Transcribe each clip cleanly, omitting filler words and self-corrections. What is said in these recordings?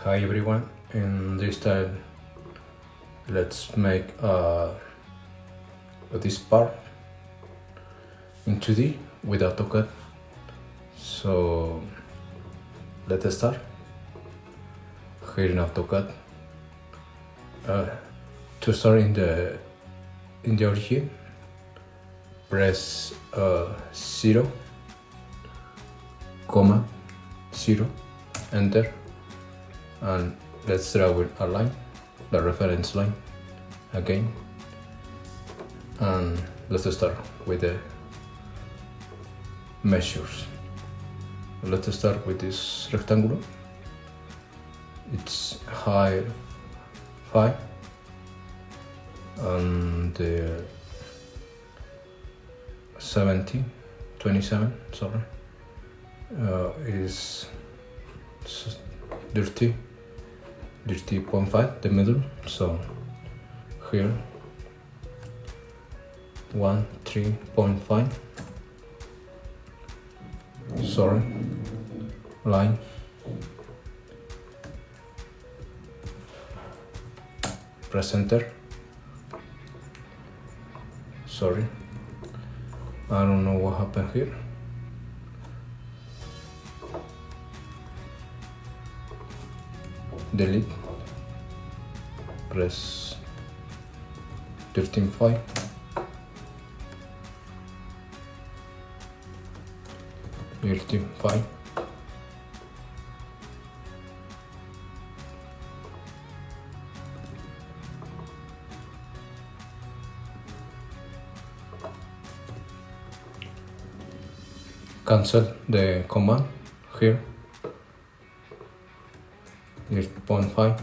Hi everyone, in this time let's make this part in 2D with AutoCAD. So let's start. Here in AutoCAD, to start in the origin, press 0, 0, enter, and let's draw with a line, the reference line again, and let's start with the measures. Let's start with this rectangle. It's height 5 and the 27 is 30.5, the middle. So here 3.5, line, press enter. I don't know what happened here. Delete, press 13.5, cancel the command here, 0.5,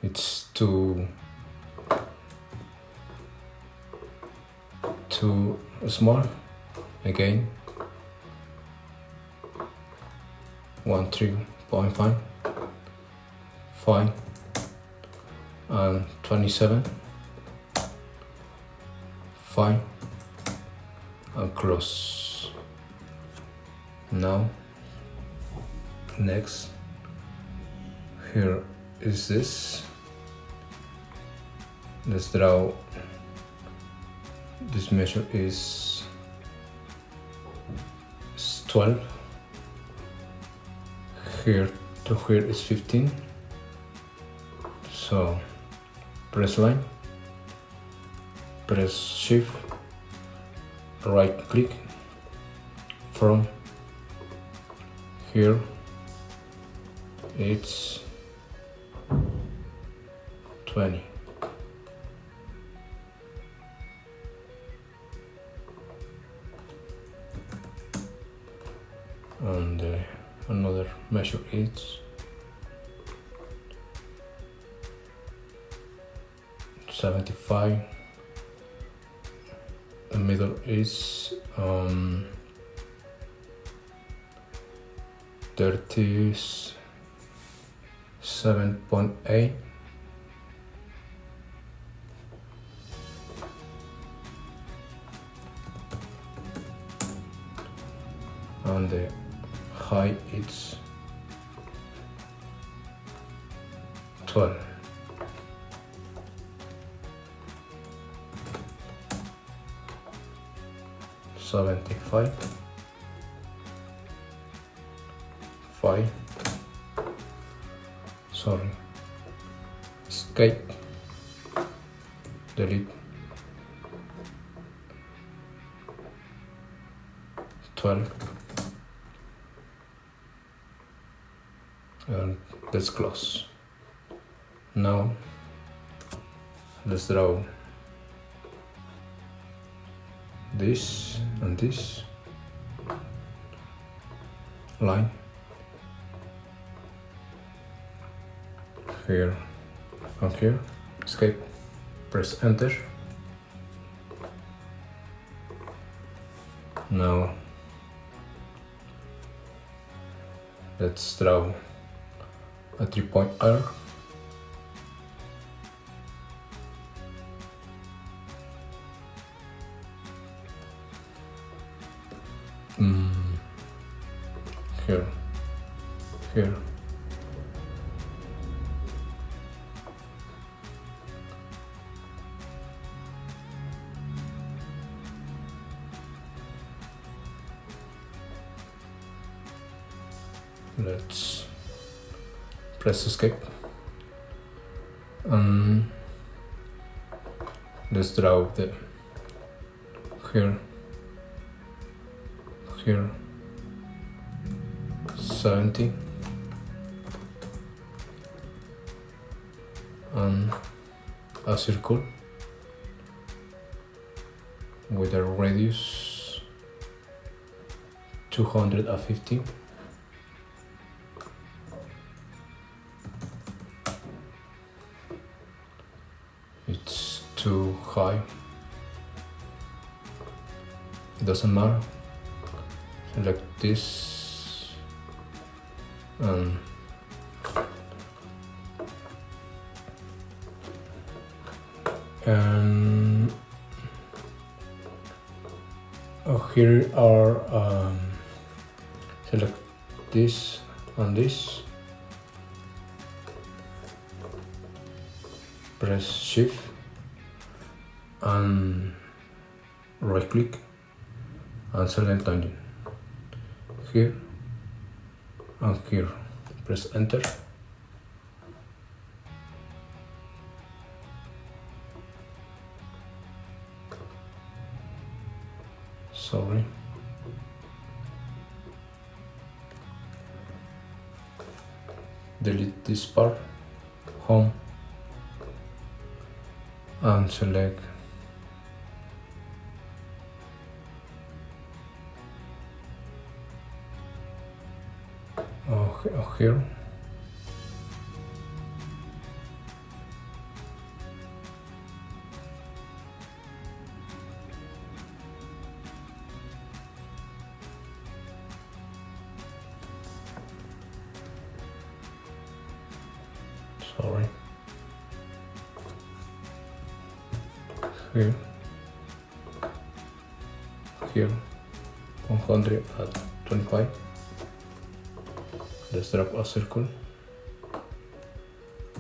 it's too small. Again 13.5, 5 and 27, 5 and close. Now next, here is this. Let's draw. This measure is 12. Here to here is 15. So press line, press shift, right click from here. It's 20. And another measure is 75. The middle is 37.8. And the height is 12. $75, 5, escape, delete, 12, and let's close. Now let's draw this and this line here from here. Escape, press enter. Now let's draw a 3-point arc. here, here. Let's press escape and let's draw the here, 70 and a circle with a radius 250. It's too high. It doesn't matter. Select this and here are select this and this. Press shift and right click and select tangent here and here. Press enter. Sorry. Delete this part, home, and select here. Sorry. Here 125. Let's drop a circle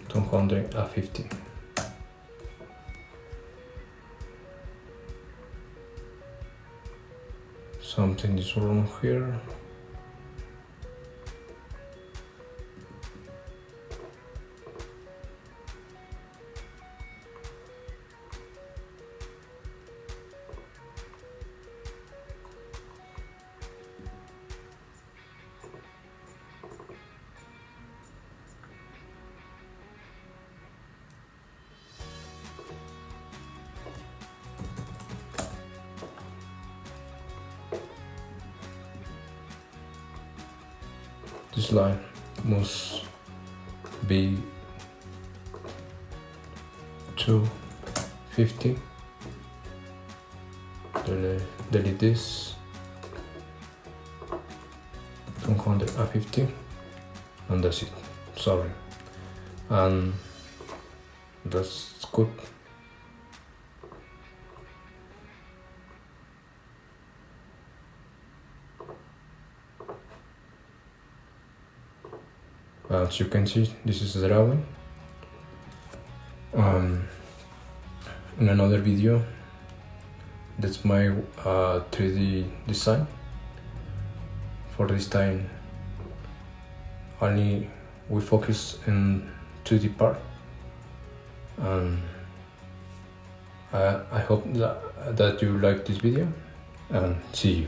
250. Something is wrong here. This line must be 250. Delete this 250 and that's it. Sorry, and that's good. As you can see, this is the drawing. In another video, that's my 3D design. For this time, only we focus in 2D part, and I hope that you like this video, and see you.